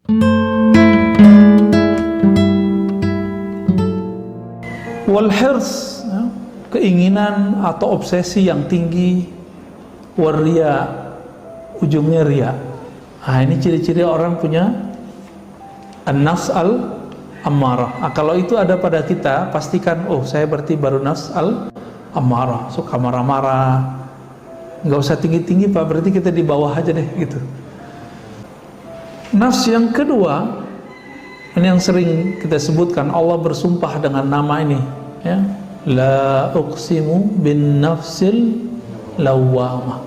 Wal hirs, keinginan atau obsesi yang tinggi. Waria, ujungnya ria. Nah, ini ciri-ciri orang punya an-nafs al-ammarah. Kalau itu ada pada kita, pastikan, oh saya berarti baru nafs al-ammarah, suka marah-marah. Nggak usah tinggi-tinggi Pak, berarti kita di bawah aja deh gitu. Nafs yang kedua, ini yang sering kita sebutkan, Allah bersumpah dengan nama ini, ya. La uqsimu bin nafsil lawwamah.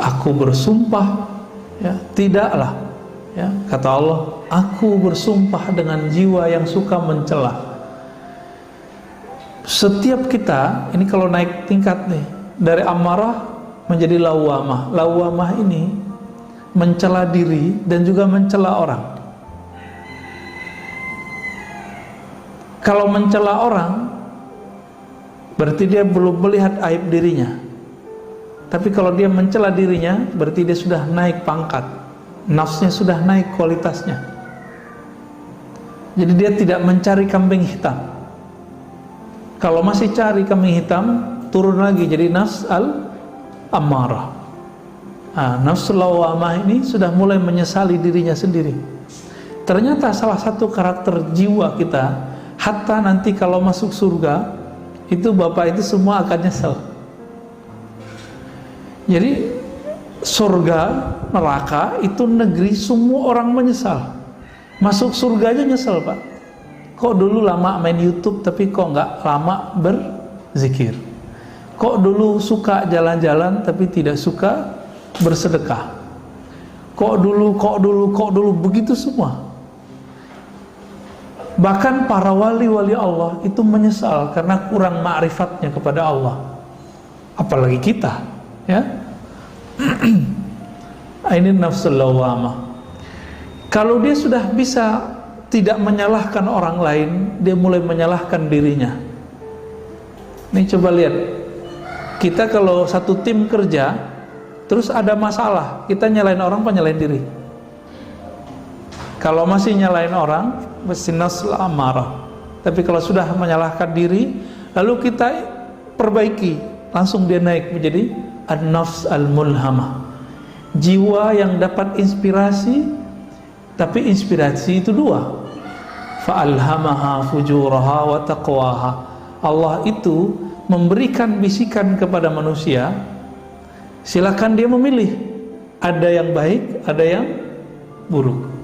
Aku bersumpah, ya, tidaklah, ya, kata Allah, aku bersumpah dengan jiwa yang suka mencela. Setiap kita, ini kalau naik tingkat nih, dari amarah menjadi lawwamah. Lawwamah ini mencela diri dan juga mencela orang. Kalau mencela orang, berarti dia belum melihat aib dirinya. Tapi kalau dia mencela dirinya, berarti dia sudah naik pangkat, nafsnya sudah naik kualitasnya. Jadi dia tidak mencari kambing hitam. Kalau masih cari kambing hitam, turun lagi jadi nafs al-ammarah. Nah, nafsul lawwamah ini sudah mulai menyesali dirinya sendiri. Ternyata salah satu karakter jiwa kita, hatta nanti kalau masuk surga, itu bapak itu semua akan nyesel. Jadi surga, neraka itu negeri semua orang menyesal. Masuk surga aja nyesel Pak. Kok dulu lama main YouTube tapi kok nggak lama berzikir? Kok dulu suka jalan-jalan tapi tidak suka bersedekah? Kok dulu begitu semua. Bahkan para wali-wali Allah itu menyesal karena kurang ma'rifatnya kepada Allah. Apalagi kita, ya. Ini nafsul lawwamah. Kalau dia sudah bisa tidak menyalahkan orang lain, dia mulai menyalahkan dirinya. Nih coba lihat, kita kalau satu tim kerja, terus ada masalah, kita nyalain orang apa nyalain diri? Kalau masih nyalain orang, mesti nafsul amarah. Tapi kalau sudah menyalahkan diri, lalu kita perbaiki, langsung dia naik menjadi an-nafs al-mulhamah. Jiwa yang dapat inspirasi, tapi inspirasi itu dua. Fa'alhamaha fujuraha wa taqwaha. Allah itu memberikan bisikan kepada manusia, silakan dia memilih. Ada yang baik, ada yang buruk.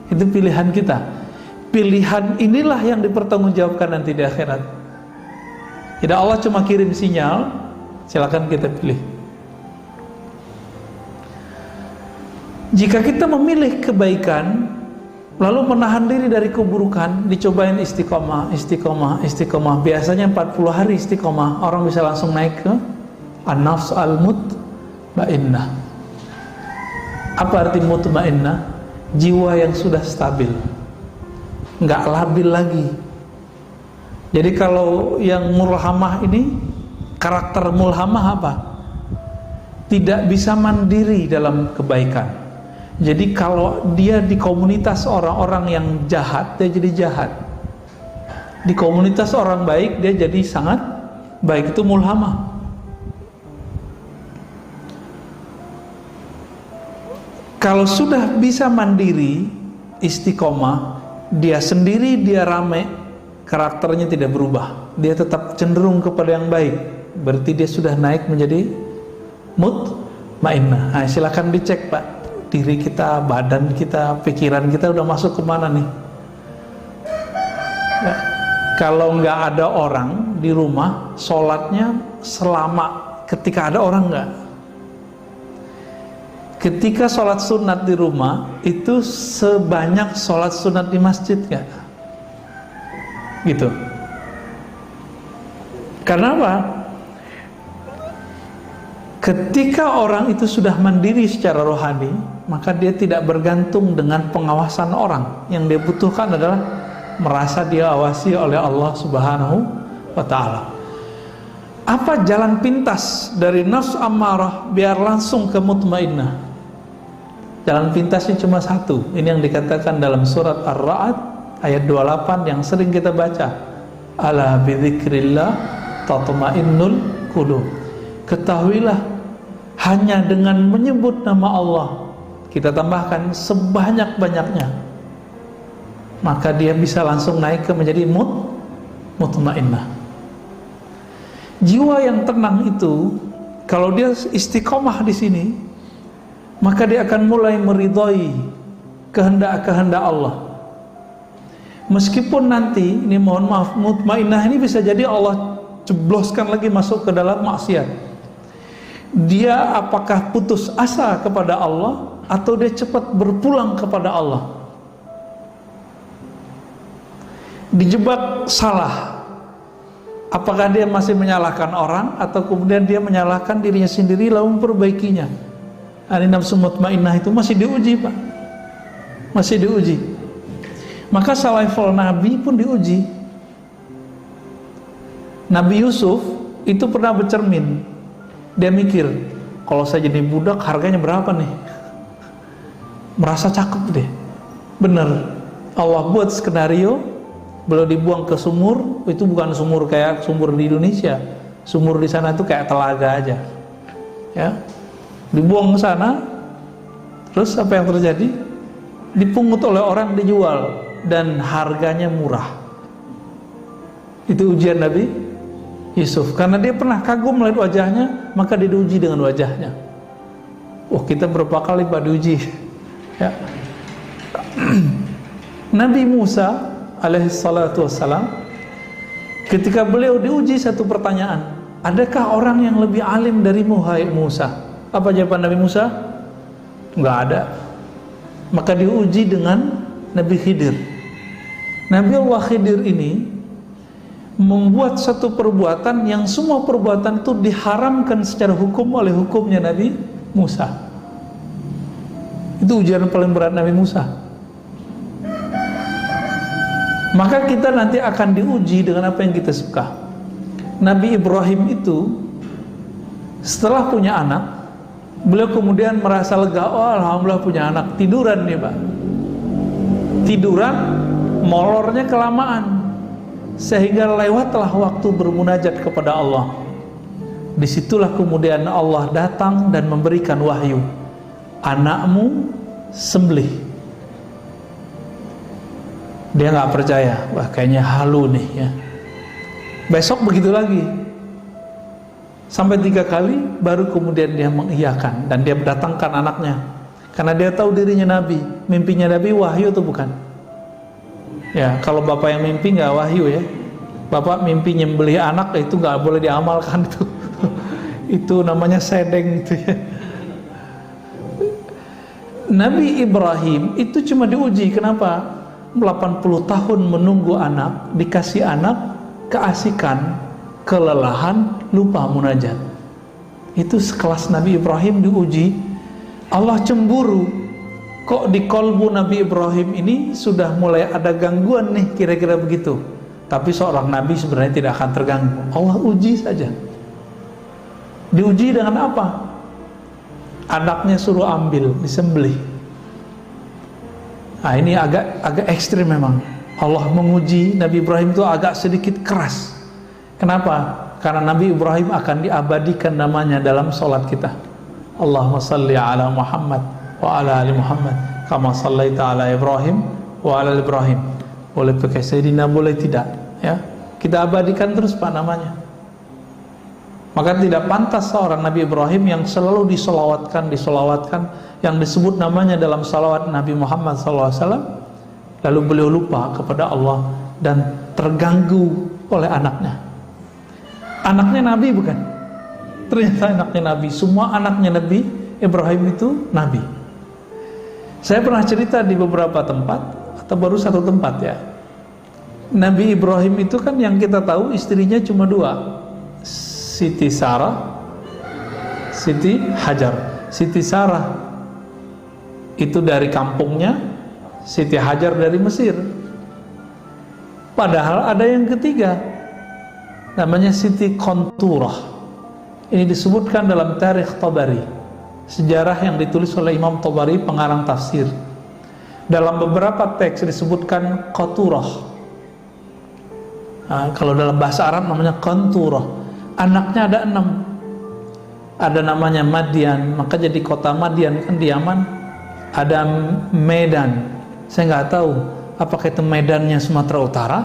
Itu pilihan kita. Pilihan inilah yang dipertanggungjawabkan nanti di akhirat. Tidak Allah cuma kirim sinyal, silakan kita pilih. Jika kita memilih kebaikan, lalu menahan diri dari keburukan, dicobain istiqomah. Biasanya 40 hari istiqomah, orang bisa langsung naik ke an-nafs al-mutmainnah. Apa arti mutmainnah? Jiwa yang sudah stabil, nggak labil lagi. Jadi kalau yang mulhamah ini, karakter mulhamah apa? Tidak bisa mandiri dalam kebaikan. Jadi kalau dia di komunitas orang-orang yang jahat, dia jadi jahat. Di komunitas orang baik, dia jadi sangat baik. Itu mulhamah. Kalau sudah bisa mandiri, istiqomah, dia sendiri, dia rame, karakternya tidak berubah. Dia tetap cenderung kepada yang baik. Berarti dia sudah naik menjadi mutmainnah. Nah, silakan dicek Pak. Diri kita, badan kita, pikiran kita udah masuk kemana nih? Ya. Kalau nggak ada orang di rumah, sholatnya selama ketika ada orang nggak? Ketika sholat sunat di rumah, itu sebanyak sholat sunat di masjid nggak? Gitu. Karena apa? Ketika orang itu sudah mandiri secara rohani, maka dia tidak bergantung dengan pengawasan orang. Yang dia butuhkan adalah merasa diawasi oleh Allah Subhanahu wa ta'ala. Apa jalan pintas dari nafs ammarah biar langsung ke mutmainnah? Jalan pintasnya cuma satu. Ini yang dikatakan dalam surat Ar-Ra'd ayat 28 yang sering kita baca. Ala bidzikrillah tatma'innul qulub. Ketahuilah, hanya dengan menyebut nama Allah, kita tambahkan sebanyak-banyaknya, maka dia bisa langsung naik ke menjadi mutmainnah. Jiwa yang tenang itu, kalau dia istiqomah di sini, maka dia akan mulai meridhai kehendak-kehendak Allah. Meskipun nanti, ini mohon maaf, mutmainnah ini bisa jadi Allah jebloskan lagi masuk ke dalam maksiat. Dia apakah putus asa kepada Allah atau dia cepat berpulang kepada Allah? Dijebak salah, apakah dia masih menyalahkan orang atau kemudian dia menyalahkan dirinya sendiri lalu memperbaikinya? Ini nafsu mutmainnah itu masih diuji, Pak. Masih diuji. Maka salaful Nabi pun diuji. Nabi Yusuf itu pernah bercermin. Dia mikir, kalau saya jadi budak harganya berapa nih? Merasa cakep deh. Bener, Allah buat skenario, beliau dibuang ke sumur. Itu bukan sumur kayak sumur di Indonesia. Sumur di sana itu kayak telaga aja. Ya, dibuang ke sana. Terus apa yang terjadi? Dipungut oleh orang, dijual, dan harganya murah. Itu ujian Nabi Yusuf, karena dia pernah kagum melihat wajahnya, maka dia diuji dengan wajahnya. Oh, kita berapa kali Pak diuji? Ya. Nabi Musa alaihissalatu wassalam, ketika beliau diuji satu pertanyaan, adakah orang yang lebih alim darimu hai Musa? Apa jawaban Nabi Musa? Enggak ada. Maka diuji dengan Nabi Khidir. Nabi Allah Khidir ini membuat satu perbuatan yang semua perbuatan itu diharamkan secara hukum oleh hukumnya Nabi Musa. Itu ujian paling berat Nabi Musa. Maka kita nanti akan diuji dengan apa yang kita suka. Nabi Ibrahim itu setelah punya anak, beliau kemudian merasa lega. Oh, alhamdulillah punya anak. Tiduran nih Pak. Tiduran, molornya kelamaan, sehingga lewatlah waktu bermunajat kepada Allah. Disitulah kemudian Allah datang dan memberikan wahyu, anakmu sembelih. Dia nggak percaya, wah kayaknya halu nih ya. Besok begitu lagi, sampai 3 kali, baru kemudian dia mengiyakan dan dia mendatangkan anaknya, karena dia tahu dirinya Nabi. Mimpinya Nabi wahyu atau bukan? Ya, kalau bapak yang mimpi nggak wahyu ya. Bapak mimpi nyembelih anak, itu nggak boleh diamalkan itu. Itu namanya sedeng itu ya. Nabi Ibrahim itu cuma diuji. Kenapa? 80 tahun menunggu anak, dikasih anak, keasikan, kelelahan, lupa munajat. Itu sekelas Nabi Ibrahim diuji. Allah cemburu. Kok di kolbu Nabi Ibrahim ini sudah mulai ada gangguan nih, kira-kira begitu. Tapi seorang Nabi sebenarnya tidak akan terganggu. Allah uji saja. Diuji dengan apa? Anaknya suruh ambil, disembelih. Nah, ini agak ekstrim memang. Allah menguji Nabi Ibrahim itu agak sedikit keras. Kenapa? Karena Nabi Ibrahim akan diabadikan namanya dalam sholat kita. Allahumma salli ala Muhammad wa ala ali Muhammad kama sallaita ala Ibrahim wa ala Ibrahim. Boleh pakai Sayyidina, boleh tidak ya, kita abadikan terus Pak namanya. Maka tidak pantas seorang Nabi Ibrahim yang selalu disolawatkan, yang disebut namanya dalam salawat Nabi Muhammad SAW, lalu beliau lupa kepada Allah dan terganggu oleh anaknya. Anaknya Nabi bukan? Ternyata anaknya Nabi. Semua anaknya Nabi Ibrahim itu Nabi. Saya pernah cerita di beberapa tempat, atau baru satu tempat ya. Nabi Ibrahim itu kan yang kita tahu istrinya cuma 2, Siti Sarah, Siti Hajar. Siti Sarah itu dari kampungnya, Siti Hajar dari Mesir. Padahal ada yang ketiga, namanya Siti Konturah. Ini disebutkan dalam Tarikh Tabari. sejarah yang ditulis oleh Imam Tabari, pengarang tafsir. Dalam beberapa teks disebutkan Qaturah. Nah, kalau dalam bahasa Arab namanya Qanturah. Anaknya ada 6. Ada namanya Madian, maka jadi kota Madian kan di Yaman. Ada Medan, saya nggak tahu apakah itu Medannya Sumatera Utara.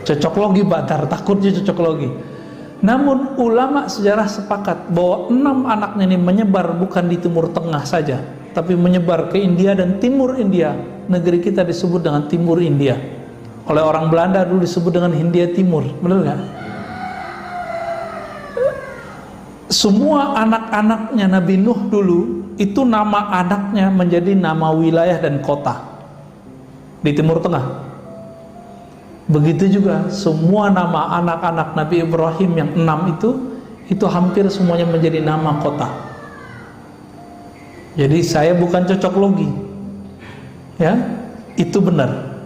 Cocok logi Badar, takutnya cocok logi. Namun ulama sejarah sepakat bahwa 6 anaknya ini menyebar bukan di Timur Tengah saja, tapi menyebar ke India dan Timur India. Negeri kita disebut dengan Timur India. Oleh orang Belanda dulu disebut dengan Hindia Timur, benar nggak? Semua anak-anaknya Nabi Nuh dulu itu nama anaknya menjadi nama wilayah dan kota di Timur Tengah. Begitu juga semua nama anak-anak Nabi Ibrahim yang 6 itu hampir semuanya menjadi nama kota. Jadi saya bukan cocok logi, ya, itu benar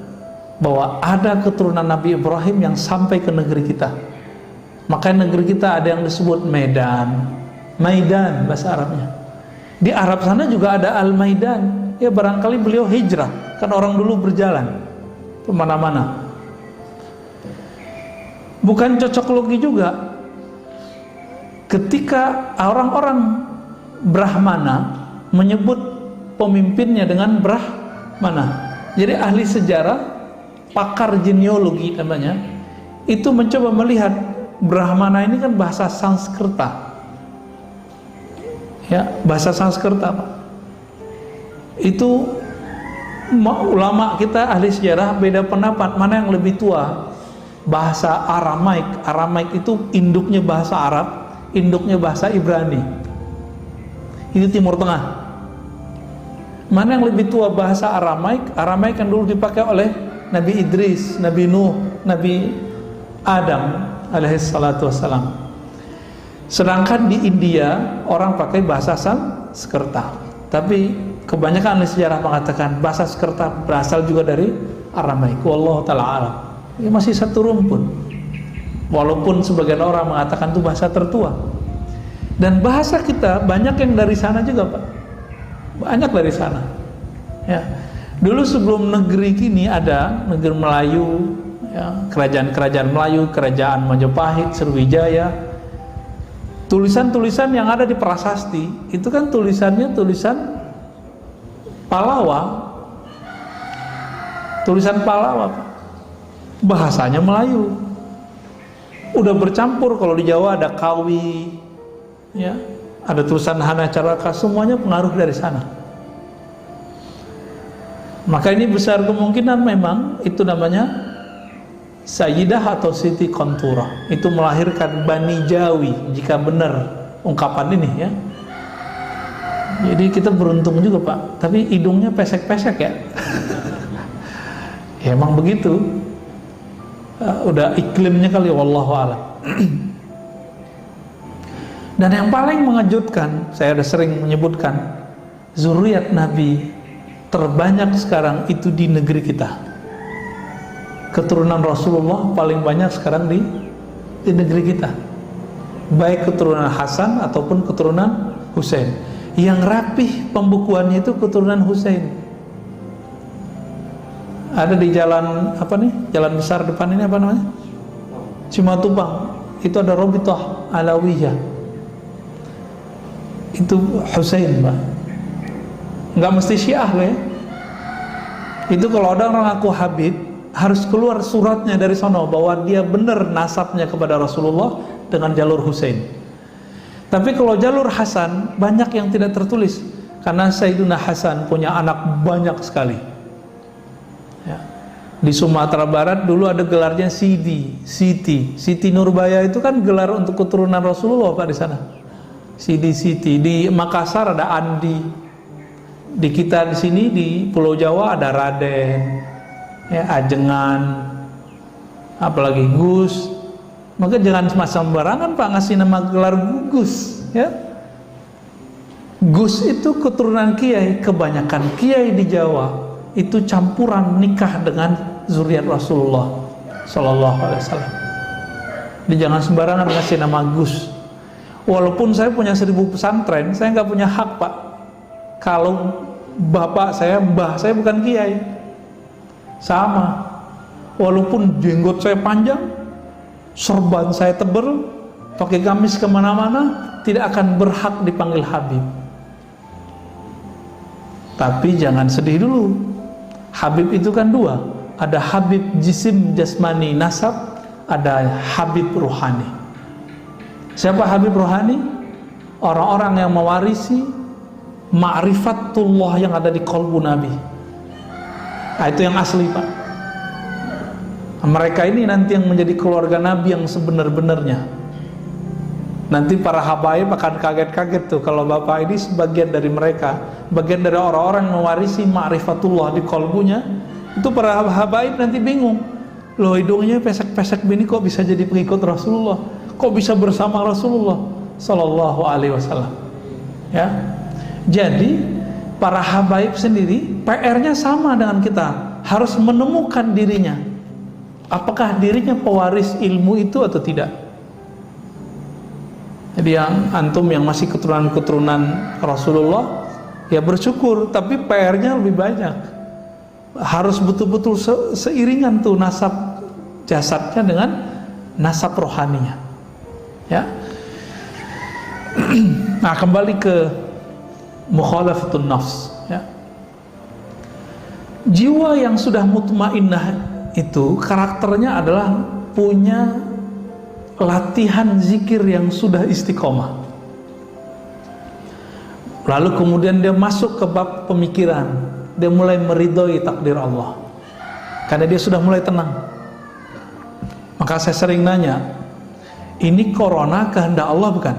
bahwa ada keturunan Nabi Ibrahim yang sampai ke negeri kita. Makanya negeri kita ada yang disebut Medan, Maidan bahasa Arabnya. Di Arab sana juga ada Al-Maidan. Ya barangkali beliau hijrah, kan orang dulu berjalan kemana-mana. Bukan cocok logi juga ketika orang-orang Brahmana menyebut pemimpinnya dengan Brahmana. Jadi ahli sejarah, pakar genealogi namanya, itu mencoba melihat Brahmana ini kan bahasa Sanskerta, ya, bahasa Sanskerta, Pak. Itu ulama kita ahli sejarah beda pendapat mana yang lebih tua. Bahasa Aramaik, Aramaik itu induknya bahasa Arab, induknya bahasa Ibrani. Itu Timur Tengah. Mana yang lebih tua bahasa Aramaik? Aramaik yang dulu dipakai oleh Nabi Idris, Nabi Nuh, Nabi Adam alaihi salatu wassalam. Sedangkan di India orang pakai bahasa Sanskerta. Tapi kebanyakan ahli sejarah mengatakan bahasa Sanskerta berasal juga dari Aramaik. Wallahu ta'ala alam. Ini masih satu rumpun. Walaupun sebagian orang mengatakan itu bahasa tertua. Dan bahasa kita banyak yang dari sana juga, Pak. Banyak dari sana. Ya. Dulu sebelum negeri kini ada negeri Melayu, ya, kerajaan-kerajaan Melayu, kerajaan Majapahit, Sriwijaya. Tulisan-tulisan yang ada di prasasti itu kan tulisannya tulisan Palawa, tulisan Palawa, bahasanya Melayu. Udah bercampur, kalau di Jawa ada Kawi, ya, ada tulisan Hanacaraka, semuanya pengaruh dari sana. Maka ini besar kemungkinan memang itu namanya Sayyidah atau Siti Qanturah, itu melahirkan Bani Jawi jika benar ungkapan ini, ya. Jadi kita beruntung juga, Pak. Tapi hidungnya pesek-pesek, ya. Ya emang begitu. Udah iklimnya kali, wallahu a'lam. Dan yang paling mengejutkan, saya ada sering menyebutkan, zuriat Nabi terbanyak sekarang itu di negeri kita. Keturunan Rasulullah paling banyak sekarang di negeri kita, baik keturunan Hasan ataupun keturunan Husain. Yang rapih pembukuannya itu keturunan Husain. Ada di jalan apa nih? Jalan besar depan ini apa namanya? Cimatubang. Itu ada Robitoh Alawiyah. Itu Husain, Pak. Nggak mesti Syiah, ya. Itu kalau ada orang ngaku Habib, harus keluar suratnya dari sono bahwa dia benar nasabnya kepada Rasulullah dengan jalur Husain. Tapi kalau jalur Hasan banyak yang tidak tertulis, karena Sayyidina Hasan punya anak banyak sekali, ya. Di Sumatera Barat dulu ada gelarnya Siti Nurbaya, itu kan gelar untuk keturunan Rasulullah, Pak, di sana. Siti. Di Makassar ada Andi. Di kita di sini di Pulau Jawa ada Raden, ya, Ajengan, apalagi Gus. Maka jangan sembarangan, Pak, ngasih nama gelar Gus, ya. Gus itu keturunan kiai. Kebanyakan kiai di Jawa itu campuran nikah dengan zuriat Rasulullah Sallallahu Alaihi Wasallam. Jadi jangan sembarangan ngasih nama Gus. Walaupun saya punya 1000 pesantren, saya nggak punya hak, Pak. Kalau bapak saya, mbah saya bukan kiai. Sama. Walaupun jenggot saya panjang, sorban saya tebal, pakai gamis kemana-mana, tidak akan berhak dipanggil Habib. Tapi jangan sedih dulu. Habib itu kan dua. Ada Habib jisim jasmani nasab, ada Habib ruhani. Siapa Habib ruhani? Orang-orang yang mewarisi ma'rifatullah yang ada di qalbu Nabi. Nah, itu yang asli, Pak. Mereka ini nanti yang menjadi keluarga Nabi yang sebenar-benarnya. Nanti para habaib akan kaget-kaget tuh kalau bapak ini sebagian dari mereka, bagian dari orang-orang yang mewarisi ma'rifatullah di qalbunya. Itu para habaib nanti bingung, loh hidungnya pesek-pesek begini kok bisa jadi pengikut Rasulullah, kok bisa bersama Rasulullah Sallallahu Alaihi Wasallam. Ya, jadi para habaib sendiri PR-nya sama dengan kita, harus menemukan dirinya, apakah dirinya pewaris ilmu itu atau tidak. Jadi yang antum yang masih keturunan-keturunan Rasulullah, ya bersyukur, tapi PR-nya lebih banyak. Harus betul-betul seiringan tuh nasab jasadnya dengan nasab rohaninya. Ya. Nah, kembali ke mukhalafatun nafs, ya. Jiwa yang sudah mutmainnah itu karakternya adalah punya latihan zikir yang sudah istiqomah. Lalu kemudian dia masuk ke bab pemikiran, dia mulai meridhoi takdir Allah karena dia sudah mulai tenang. Maka saya sering nanya, ini corona kehendak Allah bukan?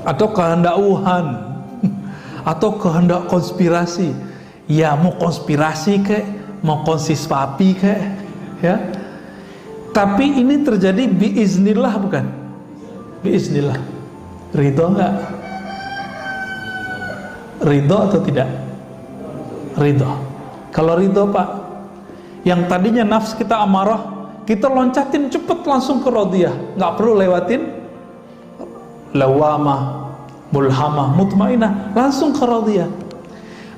Atau kehendak Wuhan? Atau kehendak konspirasi? Ya mau konspirasi kek, mau konsispasi kek, ya. Tapi ini terjadi biiznillah bukan? Biiznillah. Ridho enggak? Ridho atau tidak? Ridho. Kalau ridho, Pak, yang tadinya nafs kita amarah, kita loncatin cepet langsung ke radiyah, nggak perlu lewatin lawamah, mulhamah, mutmainah, langsung ke radiyah.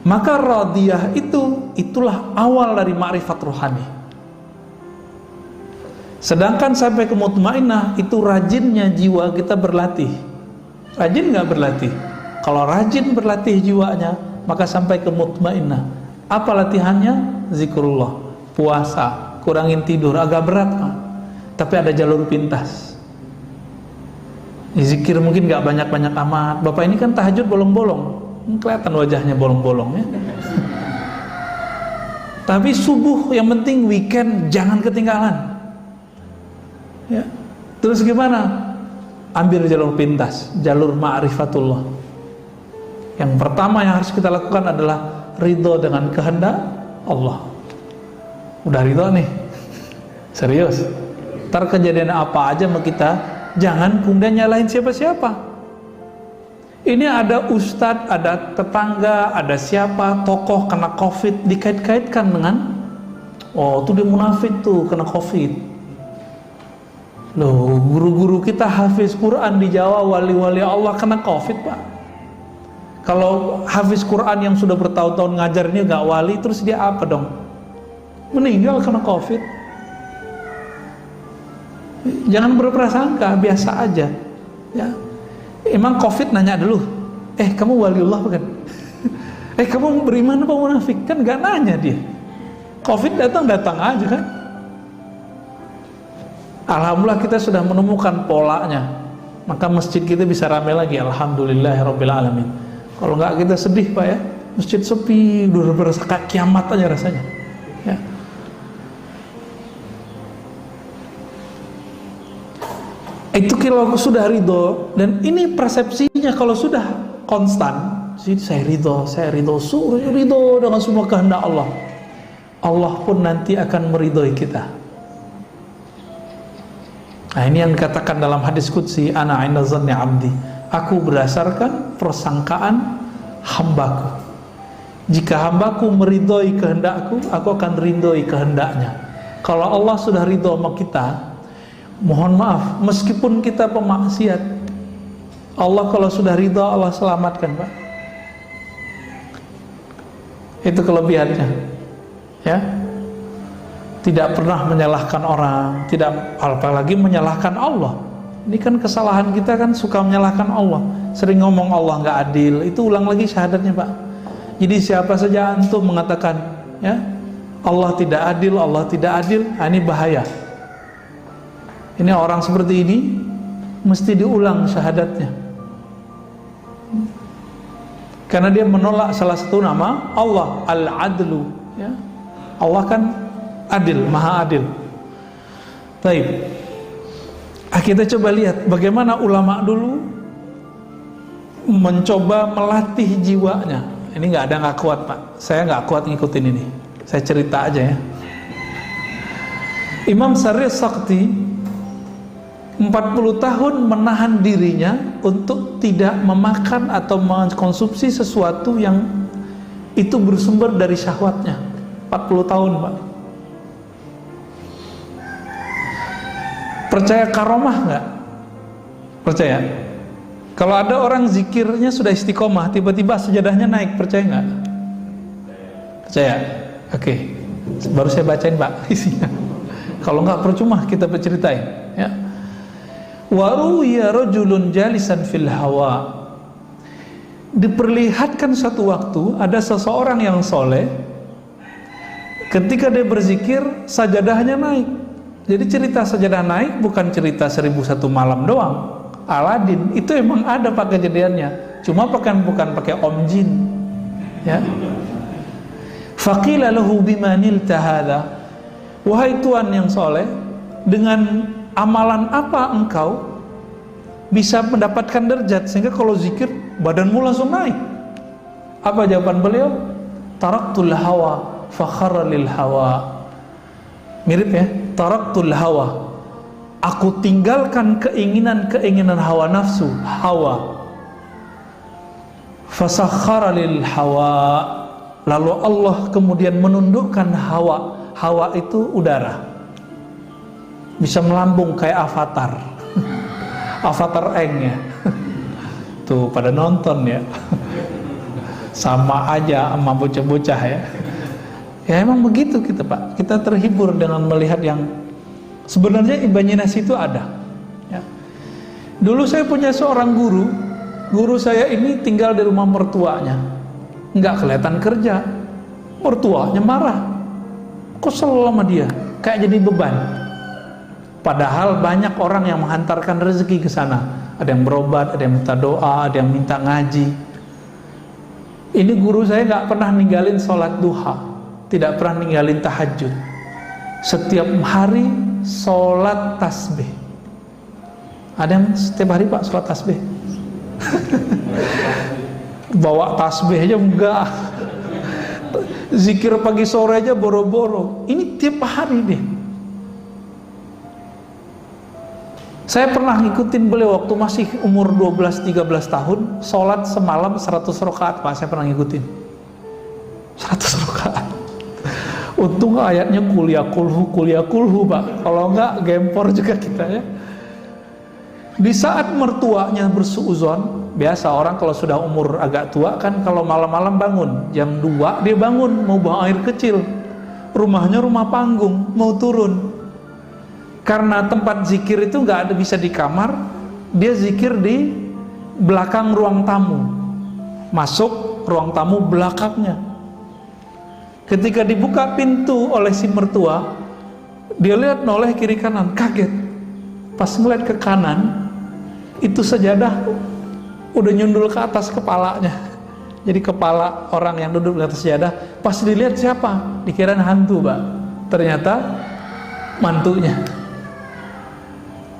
Maka radiyah itulah awal dari ma'rifat rohani. Sedangkan sampai ke mutmainah itu rajinnya jiwa kita berlatih. Rajin nggak berlatih? Kalau rajin berlatih jiwanya, maka sampai ke mutmainah. Apa latihannya? Zikrullah, puasa, kurangin tidur, agak berat, Pak. Tapi ada jalur pintas. Zikir mungkin nggak banyak-banyak amat. Bapak ini kan tahajud bolong-bolong, kelihatan wajahnya bolong-bolong, ya. Tapi subuh yang penting, weekend jangan ketinggalan. Ya. Terus gimana? Ambil jalur pintas, jalur ma'rifatullah. Yang pertama yang harus kita lakukan adalah ridho dengan kehendak Allah. Udah ridho nih, serius. Ntar kejadian apa aja sama kita, jangan kemudian nyalahin siapa-siapa. Ini ada ustadz, ada tetangga, ada siapa, tokoh kena covid, dikait-kaitkan dengan, oh tuh dia munafik tuh kena covid. Loh, guru-guru kita hafiz Quran di Jawa, wali-wali Allah kena covid, Pak. Kalau hafiz Quran yang sudah bertahun-tahun ngajarnya gak wali, terus dia apa dong? Meninggal kena covid. Jangan berprasangka, biasa aja, ya. Emang covid nanya dulu, kamu waliullah bukan? Kamu beriman apa munafik? Kan gak nanya dia. Covid datang aja kan. Alhamdulillah kita sudah menemukan polanya, maka masjid kita bisa ramai lagi. Alhamdulillahirabbil alamin. Kalau nggak kita sedih, Pak, ya. Masjid sepi, udah berasa kayak kiamat aja rasanya, ya. Itu kalau sudah ridho, dan ini persepsinya kalau sudah konstan, saya ridho, ridho dengan semua kehendak Allah. Allah pun nanti akan meridhoi kita. Nah, ini yang dikatakan dalam hadis qudsi, ana 'inda dhanni 'abdi. Aku berdasarkan persangkaan hambaku. Jika hambaku meridhoi kehendakku, aku akan ridhoi kehendaknya. Kalau Allah sudah ridho sama kita, mohon maaf, meskipun kita pemaksiat, Allah kalau sudah ridha, Allah selamatkan, Pak. Itu kelebihannya, ya. Tidak pernah menyalahkan orang, tidak apalagi menyalahkan Allah. Ini kan kesalahan kita kan, suka menyalahkan Allah. Sering ngomong Allah nggak adil, itu ulang lagi syahadatnya, Pak. Jadi siapa saja antum mengatakan, ya, Allah tidak adil, Allah tidak adil, ini bahaya. Ini orang seperti ini mesti diulang syahadatnya, karena dia menolak salah satu nama Allah, Al-Adlu, ya. Allah kan adil, maha adil. Baik, kita coba lihat bagaimana ulama dulu mencoba melatih jiwanya. Ini nggak ada nggak kuat, Pak. Saya nggak kuat ngikutin ini. Saya cerita aja, ya. Imam Sari Sakti 40 tahun menahan dirinya untuk tidak memakan atau mengkonsumsi sesuatu yang itu bersumber dari syahwatnya. 40 tahun, Pak. Percaya karomah nggak? Percaya? Kalau ada orang zikirnya sudah istiqomah, tiba-tiba sejadahnya naik, percaya nggak? Percaya? Oke. Baru saya bacain, Pak, isinya. Kalau nggak percuma kita berceritain, ya. Waruya rajulun jalisan fil hawa. Diperlihatkan suatu waktu ada seseorang yang soleh, ketika dia berzikir sajadahnya naik. Jadi cerita sajadah naik bukan cerita 1001 malam doang. Aladin itu emang ada pak kejadiannya, cuma bukan pakai om jin, ya. Faqila lahu bimanilta hadza, wahai tuan yang soleh, dengan amalan apa engkau bisa mendapatkan derajat sehingga kalau zikir badanmu langsung naik? Apa jawaban beliau? Taraktul hawa fakhara lil hawa. Mirip, ya, taraktul hawa, aku tinggalkan keinginan hawa nafsu, hawa, fasakhara lil hawa, lalu Allah kemudian menundukkan hawa. Hawa itu udara, bisa melambung kayak avatar. Avatar Eng, ya. Tuh pada nonton, ya. Sama aja sama bocah-bocah, ya. Ya emang begitu kita, Pak. Kita terhibur dengan melihat yang sebenarnya imajinasi itu ada, ya. Dulu saya punya seorang guru. Guru saya ini tinggal di rumah mertuanya, nggak kelihatan kerja. Mertuanya marah, kesel sama dia, kayak jadi beban. Padahal banyak orang yang menghantarkan rezeki ke sana. Ada yang berobat, ada yang minta doa, ada yang minta ngaji. Ini guru saya nggak pernah ninggalin sholat duha, tidak pernah ninggalin tahajud. Setiap hari sholat tasbih. Ada yang setiap hari, Pak, sholat tasbih? Bawa tasbih aja enggak. Zikir pagi sore aja boro-boro. Ini tiap hari deh. Saya pernah ngikutin beliau waktu masih umur 12-13 tahun, sholat semalam 100 rakaat, Pak. Saya pernah ngikutin 100 rakaat. Untung ayatnya kuliah kulhu, Pak. Kalau enggak gempor juga kita, ya. Di saat mertuanya bersuuzon, biasa orang kalau sudah umur agak tua kan kalau malam-malam bangun jam 2 dia bangun mau buang air kecil. Rumahnya rumah panggung, mau turun. Karena tempat zikir itu nggak ada bisa di kamar, dia zikir di belakang ruang tamu. Masuk ruang tamu belakangnya. Ketika dibuka pintu oleh si mertua, dia lihat noleh kiri kanan, kaget. Pas ngeliat ke kanan, itu sajadah udah nyundul ke atas kepalanya. Jadi kepala orang yang duduk di atas sajadah. Pas dilihat siapa? Dikirain hantu, Pak. Ternyata mantunya.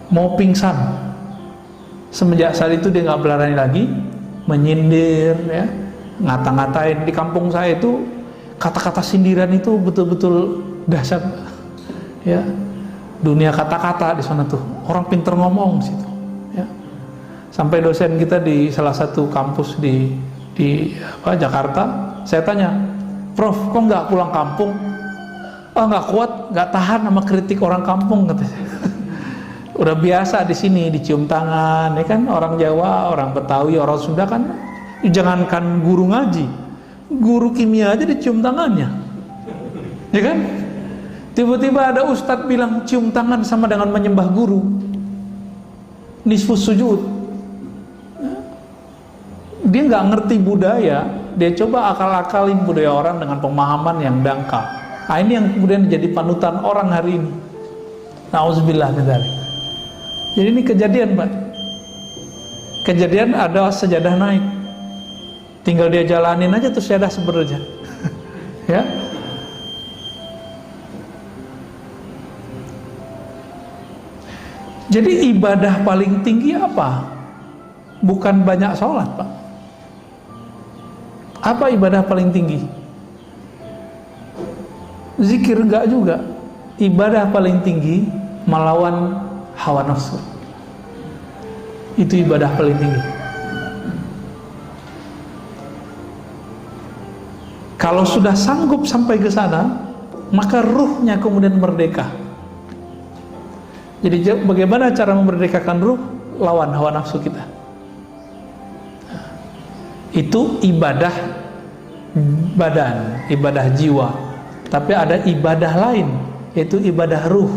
Mau pingsan. Semenjak saat itu dia nggak berani lagi menyindir, ya, ngata-ngatain. Di kampung saya itu kata-kata sindiran itu betul-betul dahsyat, ya. Dunia kata-kata di sana tuh, orang pinter ngomong situ, ya. Sampai dosen kita di salah satu kampus di Jakarta, saya tanya, Prof, kok nggak pulang kampung? Oh, nggak kuat, nggak tahan sama kritik orang kampung, katanya. Udah biasa di sini dicium tangan, ya kan, orang Jawa, orang Betawi, orang Sunda kan, jangankan guru ngaji, guru kimia aja dicium tangannya, ya kan? Tiba-tiba ada ustadz bilang cium tangan sama dengan menyembah guru, nisfus sujud. Dia nggak ngerti budaya, dia coba akal-akalin budaya orang dengan pemahaman yang dangkal. Nah, ini yang kemudian jadi panutan orang hari ini. Nauzubillah min dzalik. Jadi ini kejadian, Pak. Kejadian ada sejadah naik. Tinggal dia jalanin aja tuh sejadah sebenarnya. Ya. Jadi ibadah paling tinggi apa? Bukan banyak sholat, Pak. Apa ibadah paling tinggi? Zikir enggak juga. Ibadah paling tinggi melawan hawa nafsu. Itu ibadah paling tinggi. Kalau sudah sanggup sampai ke sana, maka ruhnya kemudian merdeka. Jadi bagaimana cara memerdekakan ruh? Lawan hawa nafsu kita. Itu ibadah badan, ibadah jiwa. Tapi ada ibadah lain, yaitu ibadah ruh.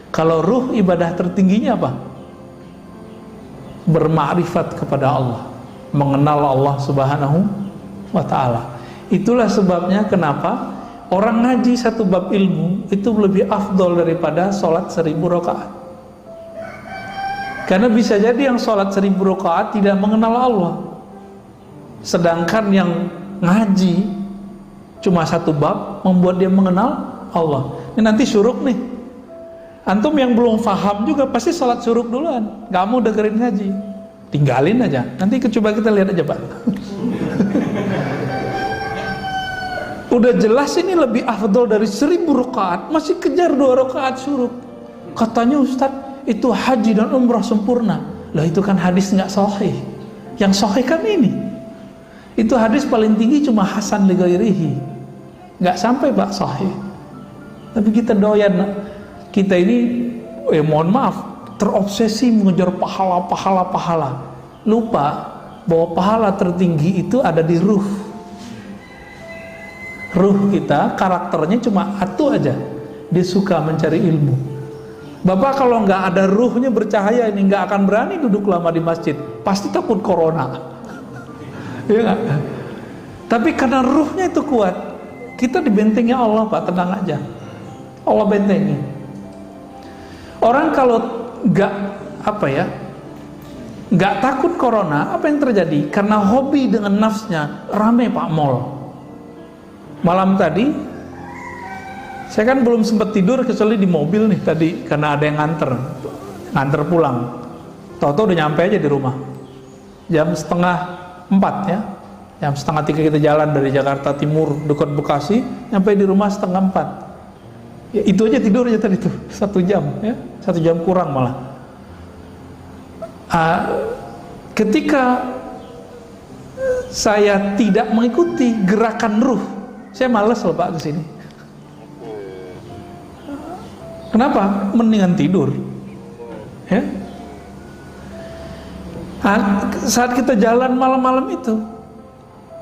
Kalau ruh, ibadah tertingginya apa? Bermakrifat kepada Allah, mengenal Allah Subhanahu wa ta'ala. Itulah sebabnya kenapa orang ngaji satu bab ilmu itu lebih afdol daripada sholat 1000 rakaat. Karena bisa jadi yang sholat 1000 rakaat tidak mengenal Allah, sedangkan yang ngaji cuma satu bab membuat dia mengenal Allah. Ini nanti syuruk nih. Antum yang belum paham juga pasti sholat syuruk duluan, gak mau dengerin ngaji, tinggalin aja. Nanti coba kita lihat aja, Pak. Udah jelas ini lebih afdol dari 1000 rakaat, masih kejar 2 rakaat syuruk. Katanya Ustadz, itu haji dan umrah sempurna. Lah itu kan hadis nggak sahih. Yang sahih kan ini. Itu hadis paling tinggi cuma hasan li ghairihi, nggak sampai Pak sahih. Tapi kita doyan, kita ini mohon maaf, terobsesi mengejar pahala. Lupa bahwa pahala tertinggi itu ada di ruh. Ruh kita, karakternya cuma satu aja, dia suka mencari ilmu. Bapak kalau nggak ada ruhnya bercahaya ini nggak akan berani duduk lama di masjid, pasti takut corona. Ya gak? Tapi karena ruhnya itu kuat, kita dibentengi Allah, Pak, tenang aja, Allah bentengi. Orang kalau nggak takut corona, apa yang terjadi? Karena hobi dengan nafsnya, rame Pak mall. Malam tadi saya kan belum sempat tidur kecuali di mobil nih tadi, karena ada yang nganter pulang. Tahu-tahu udah nyampe aja di rumah jam 3:30 ya. Jam 2:30 kita jalan dari Jakarta Timur dekat Bekasi, nyampe di rumah 3:30. Ya, itu aja tidur aja tadi tuh 1 jam ya, 1 jam kurang malah. Ketika saya tidak mengikuti gerakan ruh, saya malas loh Pak kesini. Kenapa? Mendingan tidur ya. Saat kita jalan malam-malam itu,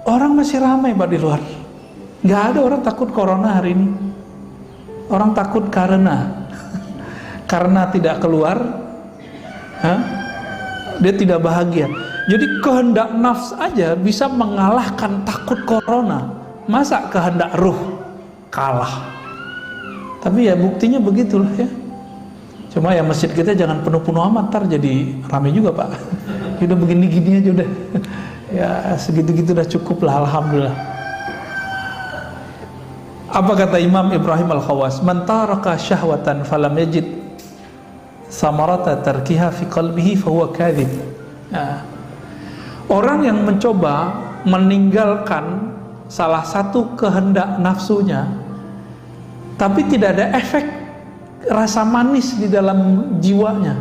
orang masih ramai Pak di luar. Nggak ada orang takut corona hari ini. Orang takut karena tidak keluar, dia tidak bahagia. Jadi kehendak nafs aja bisa mengalahkan takut corona. Masa kehendak ruh kalah? Tapi ya buktinya begitulah ya. Cuma ya masjid kita jangan penuh-penuh amat, ntar jadi ramai juga Pak. Udah begini-gini aja udah. Ya segitu-gitu udah cukup lah, alhamdulillah. Apa kata Imam Ibrahim Al-Khawas? Man taraka syahwatan falam yajid samarata tarkiha fi qalbihi fahuwa kadhib. Orang yang mencoba meninggalkan salah satu kehendak nafsunya tapi tidak ada efek rasa manis di dalam jiwanya,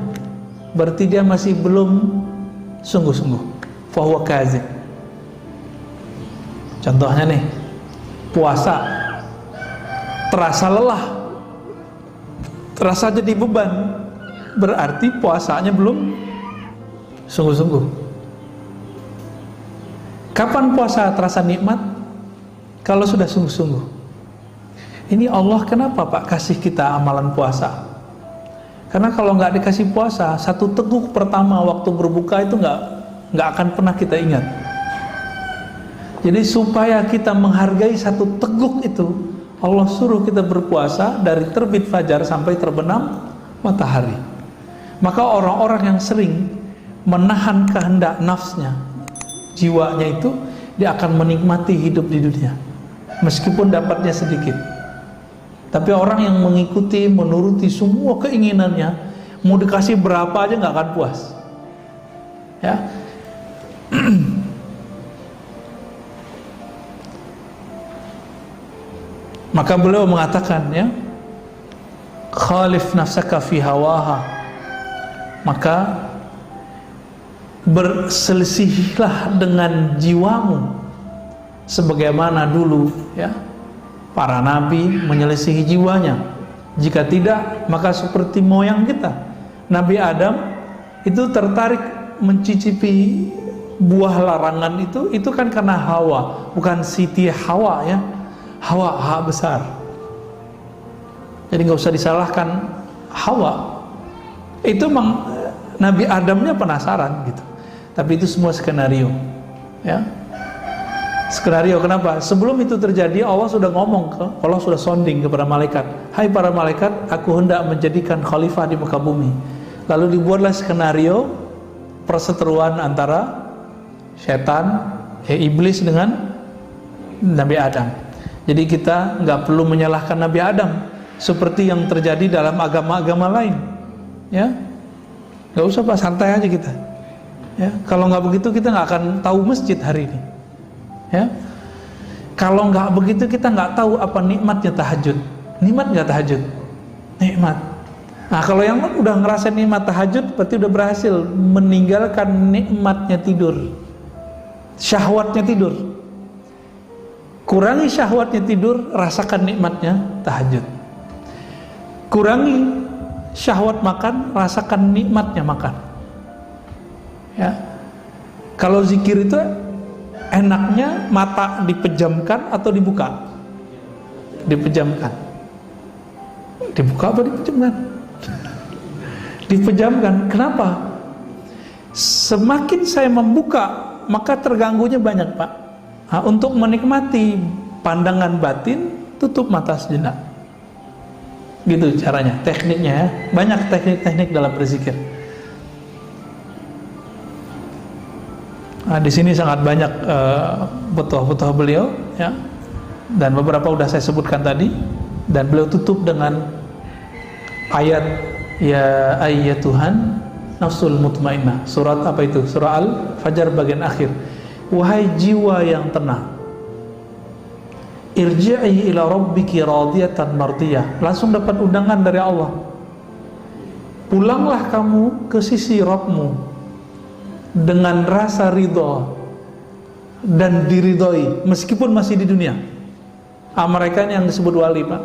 berarti dia masih belum sungguh-sungguh. Fahuwa kadhib. Contohnya nih, puasa terasa lelah, terasa jadi beban, berarti puasanya belum sungguh-sungguh. Kapan puasa terasa nikmat? Kalau sudah sungguh-sungguh. Ini Allah kenapa Pak kasih kita amalan puasa? Karena kalau nggak dikasih puasa, satu teguk pertama waktu berbuka itu nggak akan pernah kita ingat. Jadi supaya kita menghargai satu teguk itu, Allah suruh kita berpuasa dari terbit fajar sampai terbenam matahari. Maka orang-orang yang sering menahan kehendak nafsnya, jiwanya itu, dia akan menikmati hidup di dunia meskipun dapatnya sedikit. Tapi orang yang mengikuti, menuruti semua keinginannya, mau dikasih berapa aja nggak akan puas. Ya. Maka beliau mengatakan, ya, khalif nafsaka fi hawaha, maka berselisihlah dengan jiwamu sebagaimana dulu, ya, para nabi menyelisihi jiwanya. Jika tidak, maka seperti moyang kita, Nabi Adam itu tertarik mencicipi buah larangan itu kan karena hawa, bukan Siti Hawa, ya. Hawa hak besar. Jadi nggak usah disalahkan Hawa. Itu Nabi Adamnya penasaran gitu. Tapi itu semua skenario, ya. Skenario kenapa? Sebelum itu terjadi, Allah sudah ngomong, Allah sudah sounding kepada malaikat, hai para malaikat, aku hendak menjadikan khalifah di muka bumi. Lalu dibuatlah skenario perseteruan antara setan, iblis dengan Nabi Adam. Jadi kita nggak perlu menyalahkan Nabi Adam seperti yang terjadi dalam agama-agama lain, ya. Nggak usah Pak, santai aja kita, ya. Kalau nggak begitu kita nggak akan tahu masjid hari ini. Ya, kalau nggak begitu kita nggak tahu apa nikmatnya tahajud. Nikmat nggak tahajud? Nikmat. Nah, kalau yang udah ngerasain nikmat tahajud, berarti udah berhasil meninggalkan nikmatnya tidur, syahwatnya tidur. Kurangi syahwatnya tidur, rasakan nikmatnya tahajud. Kurangi syahwat makan, rasakan nikmatnya makan. Ya, kalau zikir itu enaknya mata dipejamkan atau dibuka? Dipejamkan. Dibuka atau dipejamkan? Dipejamkan. Kenapa? Semakin saya membuka, maka terganggunya banyak Pak. Nah, untuk menikmati pandangan batin, tutup mata sejenak. Gitu caranya, tekniknya, ya. Banyak teknik-teknik dalam berzikir. Nah, di sini sangat banyak butuh beliau, ya, dan beberapa sudah saya sebutkan tadi, dan beliau tutup dengan ayat ya ayyatuhan nafsul mutmainnah. Surat apa itu? Surah Al-Fajr bagian akhir. Wahai jiwa yang tenang, irji'i ila rabbiki radiyatan mardiyah. Langsung dapat undangan dari Allah. Pulanglah kamu ke sisi Rabbmu dengan rasa ridho dan diridhoi meskipun masih di dunia. Mereka yang disebut wali Pak.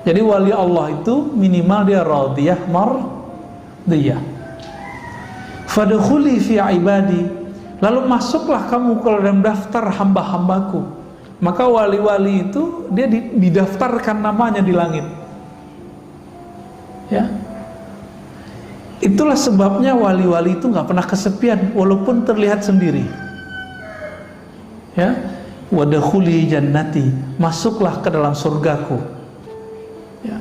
Jadi wali Allah itu minimal dia radiyah mardiyah. Fadkhuli fi ibadi, lalu masuklah kamu ke dalam daftar hamba-hambaku. Maka wali-wali itu dia didaftarkan namanya di langit, ya. Itulah sebabnya wali-wali itu nggak pernah kesepian walaupun terlihat sendiri. Ya, wadkhuli jannati, masuklah ke dalam surgaku. Ya.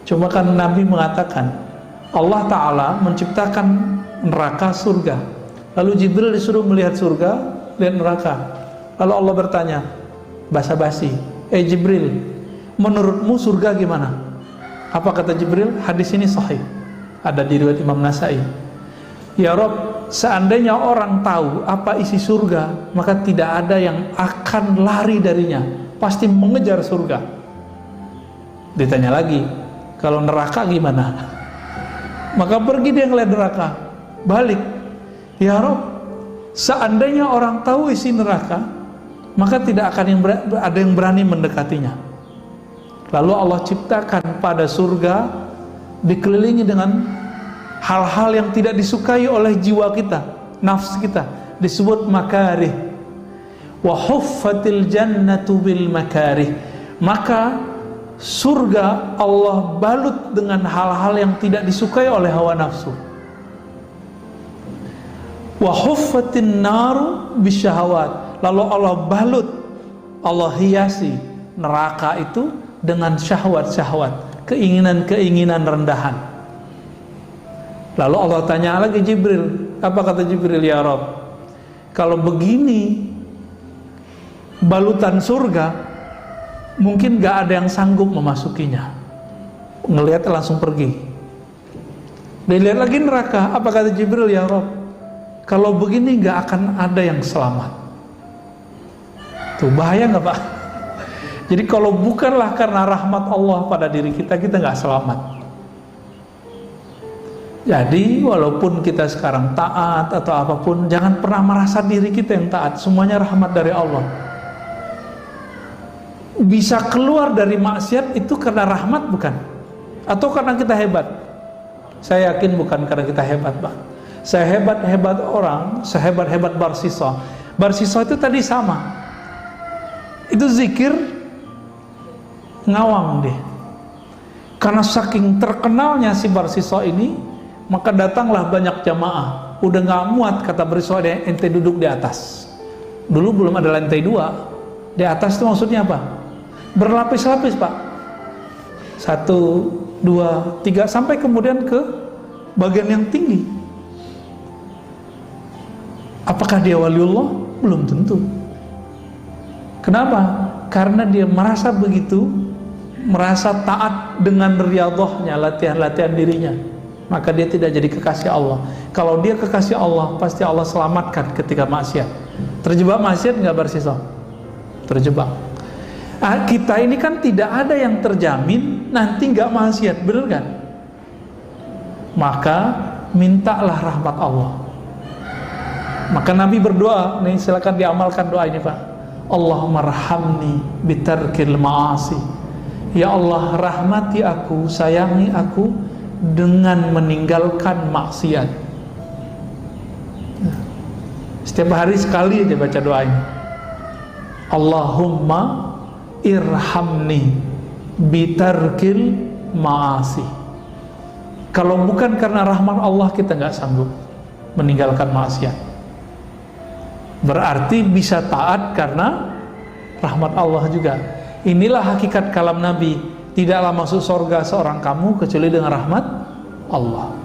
Cuma kan Nabi mengatakan Allah Ta'ala menciptakan neraka surga. Lalu Jibril disuruh melihat surga dan neraka. Lalu Allah bertanya, basa-basi, Jibril, menurutmu surga gimana? Apa kata Jibril? Hadis ini sahih, ada di riwayat Imam Nasai. Ya Rob, seandainya orang tahu apa isi surga, maka tidak ada yang akan lari darinya, pasti mengejar surga. Ditanya lagi, kalau neraka gimana? Maka pergi dia ngeliat neraka, balik. Ya Rob, seandainya orang tahu isi neraka, maka tidak akan ada yang berani mendekatinya. Lalu Allah ciptakan pada surga dikelilingi dengan hal-hal yang tidak disukai oleh jiwa kita, nafs kita, disebut makarih. Wa huffatil jannatu bil makarih, maka surga Allah balut dengan hal-hal yang tidak disukai oleh hawa nafsu. Wa huffatin naru bisyahawat, lalu Allah balut, Allah hiasi neraka itu dengan syahwat-syahwat, keinginan-keinginan rendahan. Lalu Allah tanya lagi Jibril, apa kata Jibril? Ya Rabb, kalau begini balutan surga, mungkin gak ada yang sanggup memasukinya. Ngelihat langsung pergi. Dilihat lagi neraka, apa kata Jibril? Ya Rabb, kalau begini gak akan ada yang selamat. Tuh bahaya gak Pak? Jadi kalau bukanlah karena rahmat Allah pada diri kita, kita gak selamat. Jadi walaupun kita sekarang taat atau apapun, jangan pernah merasa diri kita yang taat. Semuanya rahmat dari Allah. Bisa keluar dari maksiat itu karena rahmat bukan? Atau karena kita hebat? Saya yakin bukan karena kita hebat, Pak. Sehebat-hebat orang, sehebat-hebat Barsisa, Barsisa itu tadi sama. Itu zikir ngawang deh. Karena saking terkenalnya si Barsisa ini, maka datanglah banyak jamaah. Udah gak muat, kata Barsisa, ente duduk di atas. Dulu belum ada lantai 2. Di atas itu maksudnya apa? Berlapis-lapis Pak. 1, 2, 3, sampai kemudian ke bagian yang tinggi. Apakah dia waliullah? Belum tentu. Kenapa? Karena dia merasa begitu, merasa taat dengan riyadhahnya, latihan-latihan dirinya, maka dia tidak jadi kekasih Allah. Kalau dia kekasih Allah, pasti Allah selamatkan ketika maksiat. Terjebak maksiat nggak Barsisa? Terjebak. Kita ini kan tidak ada yang terjamin nanti nggak maksiat, benar kan? Maka mintalah rahmat Allah. Maka Nabi berdoa, nih silakan diamalkan doa ini Pak. Allahumma rahamni bitarkil ma'asi. Ya Allah, rahmati aku, sayangi aku dengan meninggalkan maksiat. Setiap hari sekali aja baca doa ini. Allahumma irhamni bitarkil ma'asi. Kalau bukan karena rahmat Allah, kita nggak sanggup meninggalkan maksiat. Berarti bisa taat karena rahmat Allah juga. Inilah hakikat kalam Nabi. Tidaklah masuk surga seorang kamu kecuali dengan rahmat Allah.